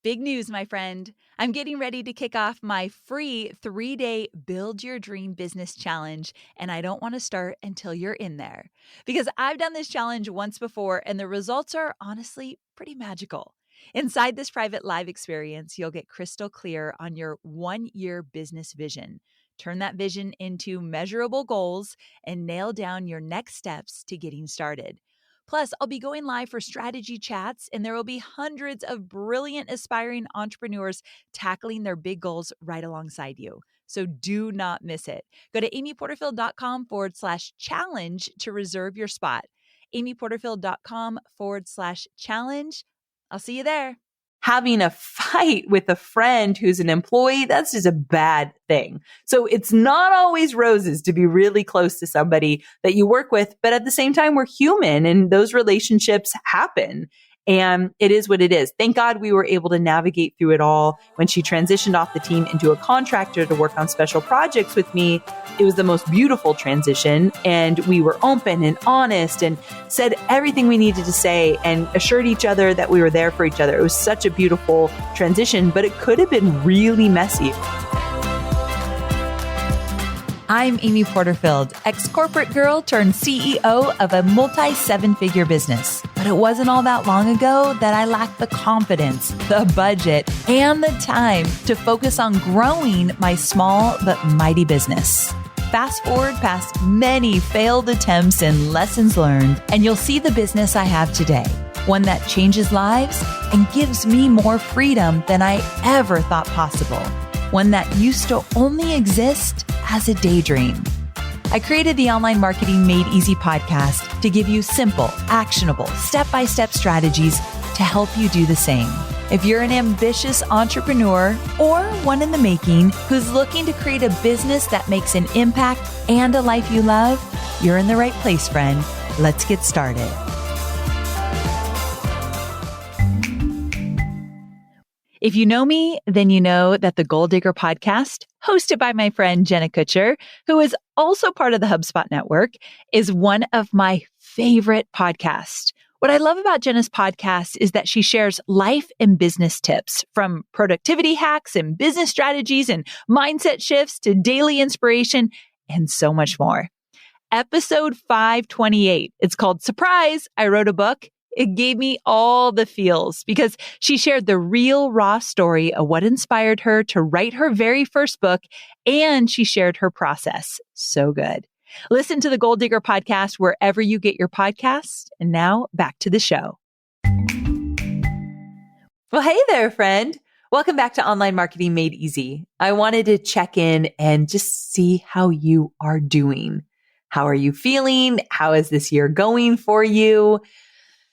Big news, my friend. I'm getting ready to kick off my free 3-day Build Your Dream Business Challenge, and I don't want to start until you're in there. Because I've done this challenge once before, and the results are honestly pretty magical. Inside this private live experience, you'll get crystal clear on your 1-year business vision. Turn that vision into measurable goals and nail down your next steps to getting started. Plus, I'll be going live for strategy chats, and there will be hundreds of brilliant aspiring entrepreneurs tackling their big goals right alongside you. So do not miss it. Go to amyporterfield.com/challenge to reserve your spot. amyporterfield.com/challenge. I'll see you there. Having a fight with a friend who's an employee, that's just a bad thing. So it's not always roses to be really close to somebody that you work with, but at the same time, we're human and those relationships happen. And it is what it is. Thank God we were able to navigate through it all. When she transitioned off the team into a contractor to work on special projects with me, it was the most beautiful transition. And we were open and honest and said everything we needed to say and assured each other that we were there for each other. It was such a beautiful transition, but it could have been really messy. I'm Amy Porterfield, ex-corporate girl turned CEO of a multi-7-figure business. But it wasn't all that long ago that I lacked the confidence, the budget, and the time to focus on growing my small but mighty business. Fast forward past many failed attempts and lessons learned, and you'll see the business I have today. One that changes lives and gives me more freedom than I ever thought possible. One that used to only exist as a daydream. I created the Online Marketing Made Easy podcast to give you simple, actionable, step-by-step strategies to help you do the same. If you're an ambitious entrepreneur or one in the making who's looking to create a business that makes an impact and a life you love, you're in the right place, friend. Let's get started. If you know me, then you know that the Goal Digger podcast, hosted by my friend Jenna Kutcher, who is also part of the HubSpot network, is one of my favorite podcasts. What I love about Jenna's podcast is that she shares life and business tips, from productivity hacks and business strategies and mindset shifts to daily inspiration and so much more. Episode 528, it's called Surprise, I Wrote a Book. It gave me all the feels because she shared the real raw story of what inspired her to write her very first book, and she shared her process. So good. Listen to the Goal Digger podcast wherever you get your podcasts. And now back to the show. Well, hey there, friend. Welcome back to Online Marketing Made Easy. I wanted to check in and just see how you are doing. How are you feeling? How is this year going for you?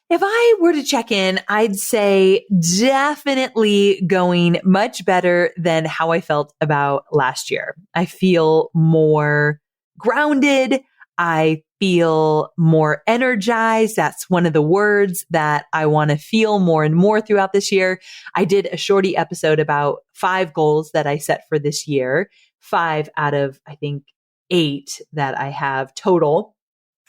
If I were to check in, I'd say definitely going much better than how I felt about last year. I feel more grounded. I feel more energized. That's one of the words that I want to feel more and more throughout this year. I did a shorty episode about 5 goals that I set for this year, 5 out of, I think, 8 that I have total.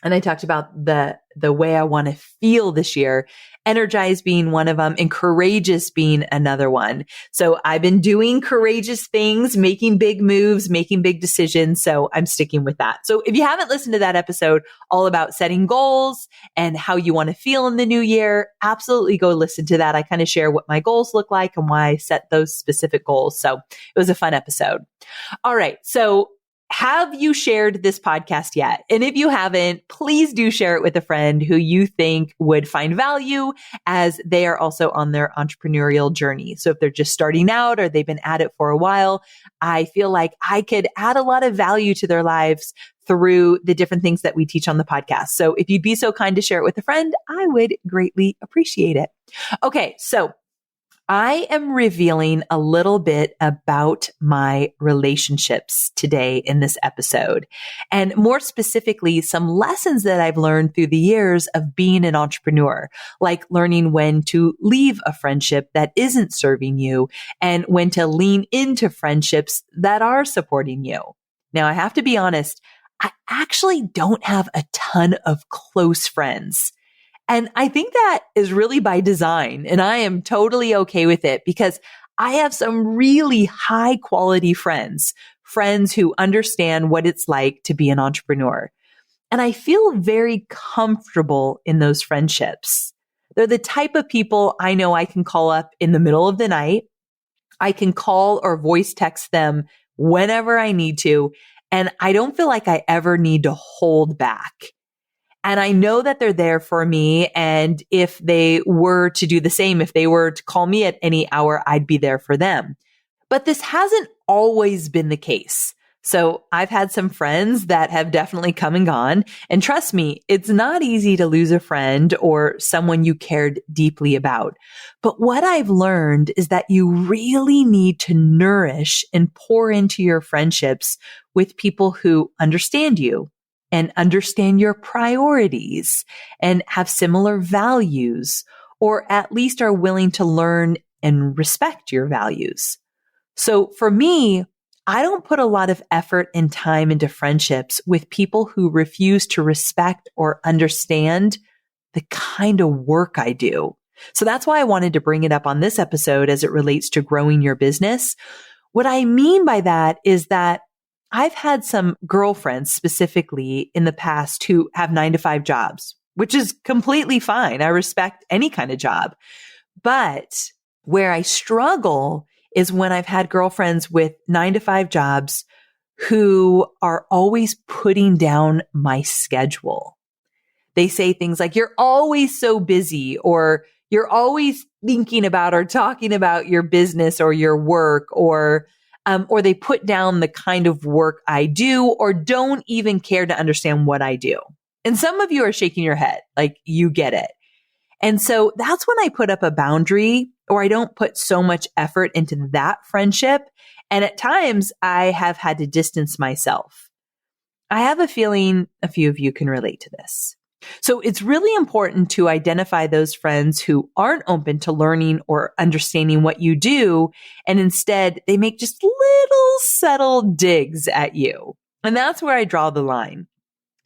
And I talked about the way I want to feel this year, energized being one of them and courageous being another one. So I've been doing courageous things, making big moves, making big decisions. So I'm sticking with that. So if you haven't listened to that episode all about setting goals and how you want to feel in the new year, absolutely go listen to that. I kind of share what my goals look like and why I set those specific goals. So it was a fun episode. All right. So have you shared this podcast yet? And if you haven't, please do share it with a friend who you think would find value, as they are also on their entrepreneurial journey. So if they're just starting out or they've been at it for a while, I feel like I could add a lot of value to their lives through the different things that we teach on the podcast. So if you'd be so kind to share it with a friend, I would greatly appreciate it. Okay, so I am revealing a little bit about my relationships today in this episode, and more specifically, some lessons that I've learned through the years of being an entrepreneur, like learning when to leave a friendship that isn't serving you and when to lean into friendships that are supporting you. Now, I have to be honest, I actually don't have a ton of close friends. And I think that is really by design. And I am totally okay with it because I have some really high quality friends who understand what it's like to be an entrepreneur. And I feel very comfortable in those friendships. They're the type of people I know I can call up in the middle of the night. I can call or voice text them whenever I need to. And I don't feel like I ever need to hold back. And I know that they're there for me. And if they were to do the same, if they were to call me at any hour, I'd be there for them. But this hasn't always been the case. So I've had some friends that have definitely come and gone. And trust me, it's not easy to lose a friend or someone you cared deeply about. But what I've learned is that you really need to nourish and pour into your friendships with people who understand you and understand your priorities and have similar values, or at least are willing to learn and respect your values. So for me, I don't put a lot of effort and time into friendships with people who refuse to respect or understand the kind of work I do. So that's why I wanted to bring it up on this episode as it relates to growing your business. What I mean by that is that I've had some girlfriends specifically in the past who have 9-to-5 jobs, which is completely fine. I respect any kind of job. But where I struggle is when I've had girlfriends with 9-to-5 jobs who are always putting down my schedule. They say things like, you're always so busy, or you're always thinking about or talking about your business or your work, or they put down the kind of work I do, or don't even care to understand what I do. And some of you are shaking your head, like you get it. And so that's when I put up a boundary, or I don't put so much effort into that friendship. And at times I have had to distance myself. I have a feeling a few of you can relate to this. So it's really important to identify those friends who aren't open to learning or understanding what you do, and instead they make just little subtle digs at you. And that's where I draw the line.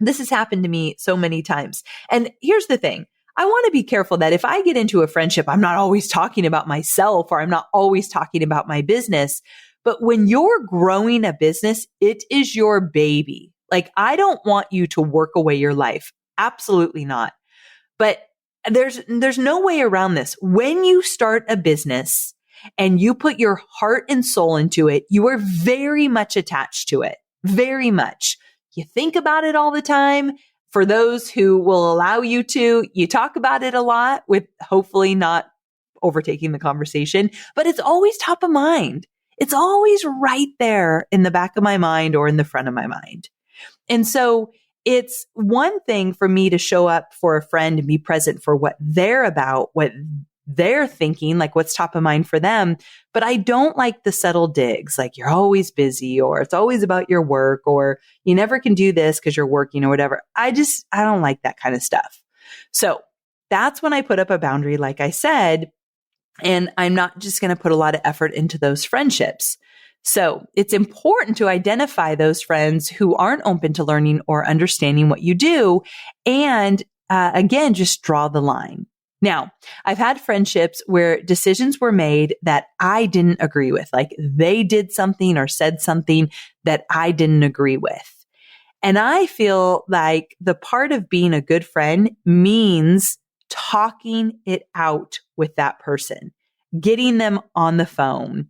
This has happened to me so many times. And here's the thing. I want to be careful that if I get into a friendship, I'm not always talking about myself, or I'm not always talking about my business. But when you're growing a business, it is your baby. Like, I don't want you to work away your life. Absolutely not. But there's no way around this. When you start a business and you put your heart and soul into it, you are very much attached to it. Very much. You think about it all the time. For those who will allow you to, you talk about it a lot, with hopefully not overtaking the conversation, but it's always top of mind. It's always right there in the back of my mind or in the front of my mind. And so it's one thing for me to show up for a friend and be present for what they're about, what they're thinking, like what's top of mind for them. But I don't like the subtle digs, like you're always busy, or it's always about your work, or you never can do this because you're working, or whatever. I don't like that kind of stuff. So that's when I put up a boundary, like I said, and I'm not just going to put a lot of effort into those friendships. So it's important to identify those friends who aren't open to learning or understanding what you do. And again, just draw the line. Now, I've had friendships where decisions were made that I didn't agree with, like they did something or said something that I didn't agree with. And I feel like the part of being a good friend means talking it out with that person, getting them on the phone,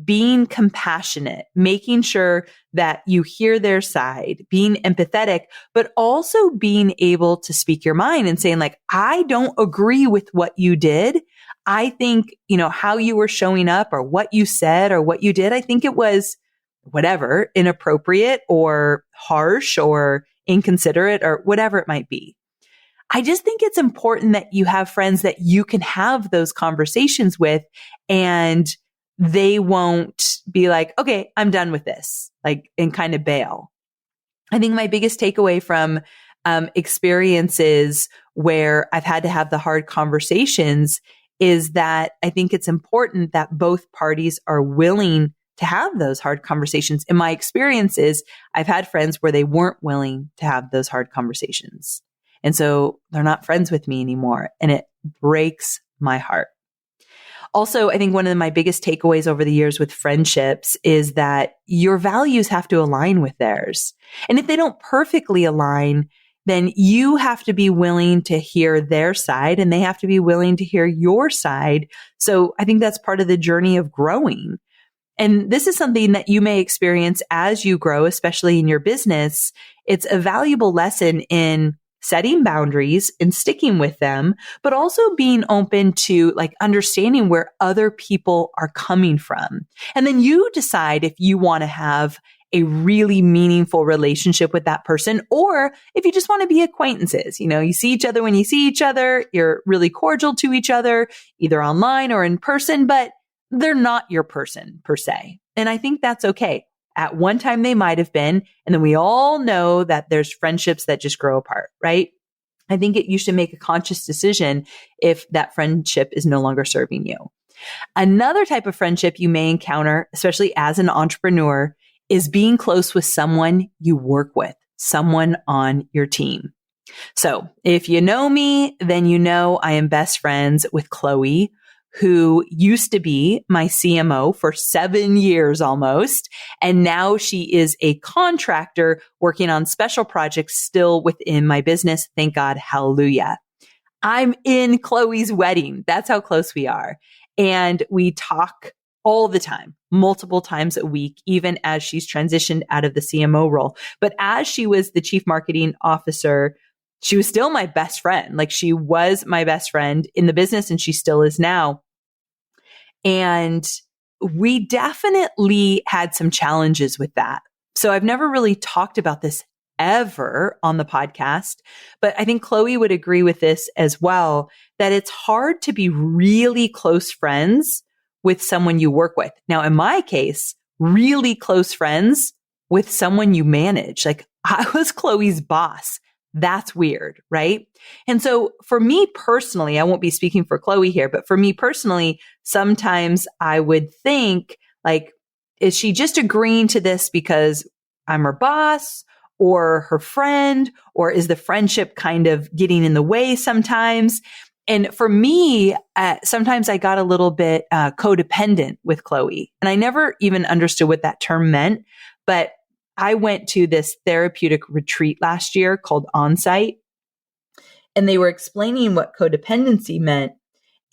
being compassionate, making sure that you hear their side, being empathetic, but also being able to speak your mind and saying, like, I don't agree with what you did. I think, how you were showing up, or what you said, or what you did, I think it was whatever, inappropriate or harsh or inconsiderate or whatever it might be. I just think it's important that you have friends that you can have those conversations with, and they won't be like, okay, I'm done with this, like, and kind of bail. I think my biggest takeaway from experiences where I've had to have the hard conversations is that I think it's important that both parties are willing to have those hard conversations. In my experiences, I've had friends where they weren't willing to have those hard conversations. And so they're not friends with me anymore. And it breaks my heart. Also, I think one of my biggest takeaways over the years with friendships is that your values have to align with theirs. And if they don't perfectly align, then you have to be willing to hear their side and they have to be willing to hear your side. So I think that's part of the journey of growing. And this is something that you may experience as you grow, especially in your business. It's a valuable lesson in setting boundaries and sticking with them, but also being open to like understanding where other people are coming from. And then you decide if you want to have a really meaningful relationship with that person, or if you just want to be acquaintances. You know, you see each other when you see each other, you're really cordial to each other, either online or in person, but they're not your person per se. And I think that's okay. At one time they might have been, and then we all know that there's friendships that just grow apart, right? I think you should make a conscious decision if that friendship is no longer serving you. Another type of friendship you may encounter, especially as an entrepreneur, is being close with someone you work with, someone on your team. So if you know me, then you know I am best friends with Chloe, who used to be my CMO for 7 years almost. And now she is a contractor working on special projects still within my business. Thank God. Hallelujah. I'm in Chloe's wedding. That's how close we are. And we talk all the time, multiple times a week, even as she's transitioned out of the CMO role. But as she was the chief marketing officer, she was still my best friend. Like she was my best friend in the business and she still is now. And we definitely had some challenges with that. So I've never really talked about this ever on the podcast, but I think Chloe would agree with this as well, that it's hard to be really close friends with someone you work with. Now, in my case, really close friends with someone you manage. Like I was Chloe's boss. That's weird, right? And so for me personally, I won't be speaking for Chloe here, but for me personally, sometimes I would think like, is she just agreeing to this because I'm her boss or her friend, or is the friendship kind of getting in the way sometimes? And for me, sometimes I got a little bit codependent with Chloe, and I never even understood what that term meant, but I went to this therapeutic retreat last year called Onsite, and they were explaining what codependency meant.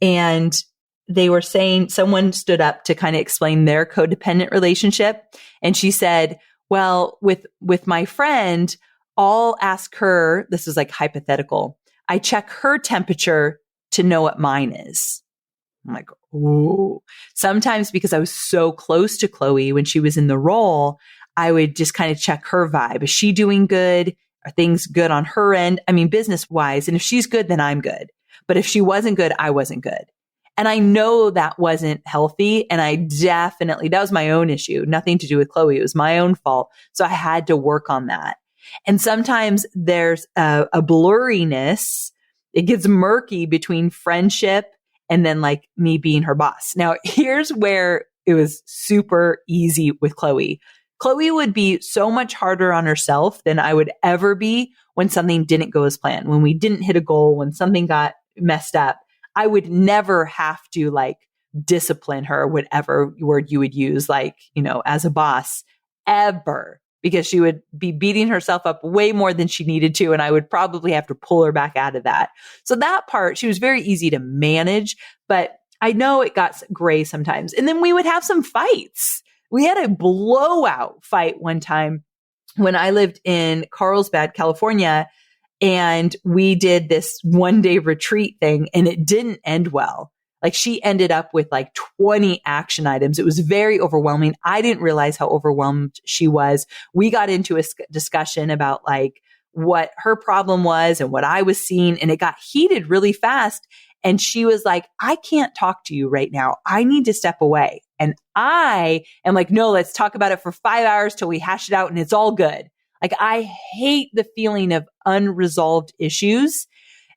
And they were saying, someone stood up to kind of explain their codependent relationship. And she said, well, with my friend, I'll ask her, this is like hypothetical, I check her temperature to know what mine is. I'm like, ooh. Sometimes because I was so close to Chloe when she was in the role, I would just kind of check her vibe. Is she doing good? Are things good on her end? I mean, business wise. And if she's good, then I'm good. But if she wasn't good, I wasn't good. And I know that wasn't healthy. And that was my own issue, nothing to do with Chloe. It was my own fault. So I had to work on that. And sometimes there's a blurriness. It gets murky between friendship and then like me being her boss. Now, here's where it was super easy with Chloe. Chloe would be so much harder on herself than I would ever be when something didn't go as planned, when we didn't hit a goal, when something got messed up. I would never have to like discipline her, whatever word you would use, like, you know, as a boss, ever, because she would be beating herself up way more than she needed to. And I would probably have to pull her back out of that. So that part, she was very easy to manage, but I know it got gray sometimes. And then we would have some fights. We had a blowout fight one time when I lived in Carlsbad, California, and we did this 1-day retreat thing and it didn't end well. Like she ended up with like 20 action items. It was very overwhelming. I didn't realize how overwhelmed she was. We got into a discussion about like what her problem was and what I was seeing, and it got heated really fast. And she was like, I can't talk to you right now. I need to step away. And I am like, no, let's talk about it for 5 hours till we hash it out and it's all good. Like I hate the feeling of unresolved issues,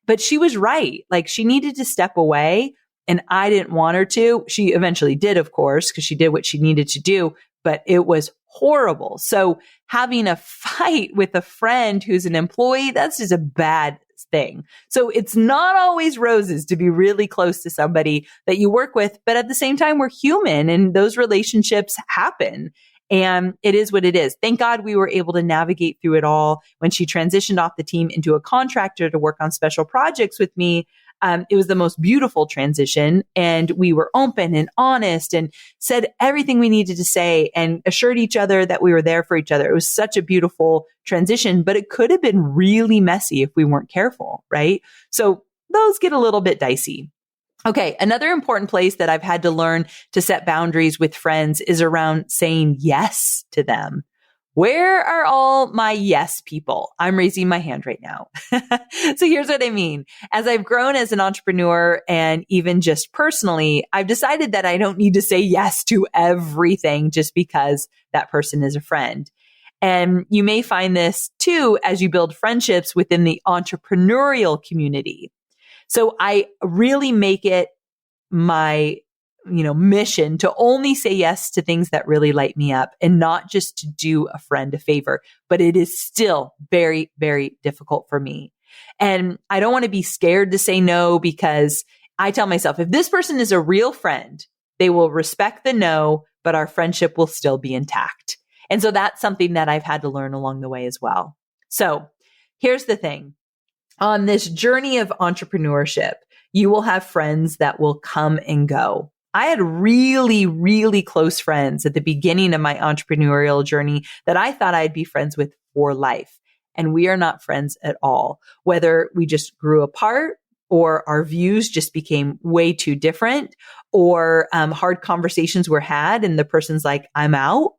but she was right. Like she needed to step away and I didn't want her to. She eventually did, of course, because she did what she needed to do, but it was horrible. So having a fight with a friend who's an employee, that's just a bad best thing. So it's not always roses to be really close to somebody that you work with, but at the same time, we're human and those relationships happen. And it is what it is. Thank God we were able to navigate through it all. When she transitioned off the team into a contractor to work on special projects with me, it was the most beautiful transition. And we were open and honest and said everything we needed to say and assured each other that we were there for each other. It was such a beautiful transition, but it could have been really messy if we weren't careful, right? So those get a little bit dicey. Okay, another important place that I've had to learn to set boundaries with friends is around saying yes to them. Where are all my yes people? I'm raising my hand right now. So here's what I mean. As I've grown as an entrepreneur and even just personally, I've decided that I don't need to say yes to everything just because that person is a friend. And you may find this too as you build friendships within the entrepreneurial community. So I really make it my, mission to only say yes to things that really light me up and not just to do a friend a favor. But it is still very, very difficult for me. And I don't want to be scared to say no because I tell myself, if this person is a real friend, they will respect the no, but our friendship will still be intact. And so that's something that I've had to learn along the way as well. So here's the thing. On this journey of entrepreneurship, you will have friends that will come and go. I had really, really close friends at the beginning of my entrepreneurial journey that I thought I'd be friends with for life. And we are not friends at all. Whether we just grew apart or our views just became way too different or hard conversations were had and the person's like, I'm out.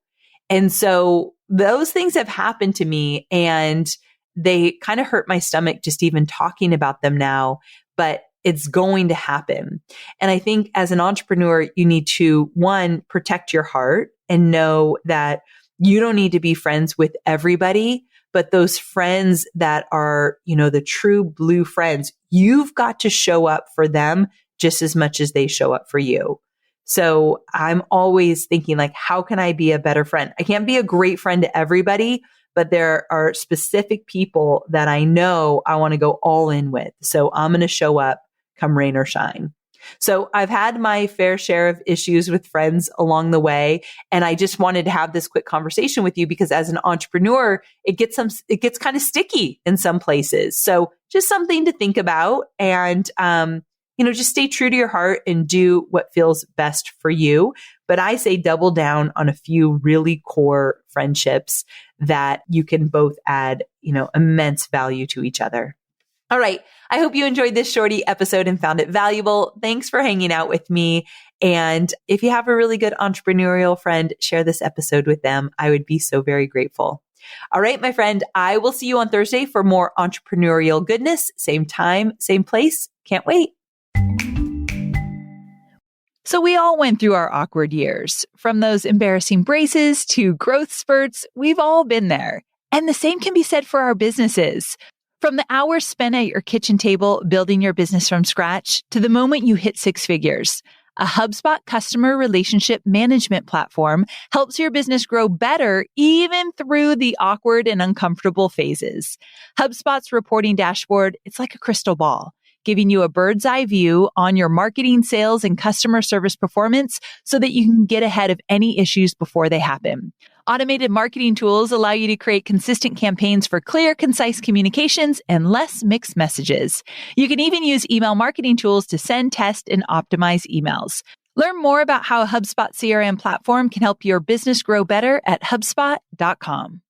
And so those things have happened to me and they kind of hurt my stomach just even talking about them now, but it's going to happen. And I think as an entrepreneur, you need to, one, protect your heart and know that you don't need to be friends with everybody, but those friends that are, the true blue friends, you've got to show up for them just as much as they show up for you. So I'm always thinking like, how can I be a better friend? I can't be a great friend to everybody, but there are specific people that I know I want to go all in with. So I'm going to show up come rain or shine. So I've had my fair share of issues with friends along the way. And I just wanted to have this quick conversation with you because as an entrepreneur, it gets kind of sticky in some places. So just something to think about and, just stay true to your heart and do what feels best for you. But I say double down on a few really core friendships that you can both add, immense value to each other. All right. I hope you enjoyed this shorty episode and found it valuable. Thanks for hanging out with me. And if you have a really good entrepreneurial friend, share this episode with them. I would be so very grateful. All right, my friend, I will see you on Thursday for more entrepreneurial goodness. Same time, same place. Can't wait. So we all went through our awkward years. From those embarrassing braces to growth spurts, we've all been there. And the same can be said for our businesses. From the hours spent at your kitchen table building your business from scratch to the moment you hit six figures, a HubSpot customer relationship management platform helps your business grow better even through the awkward and uncomfortable phases. HubSpot's reporting dashboard, it's like a crystal ball, giving you a bird's eye view on your marketing, sales, and customer service performance so that you can get ahead of any issues before they happen. Automated marketing tools allow you to create consistent campaigns for clear, concise communications and less mixed messages. You can even use email marketing tools to send, test, and optimize emails. Learn more about how a HubSpot CRM platform can help your business grow better at HubSpot.com.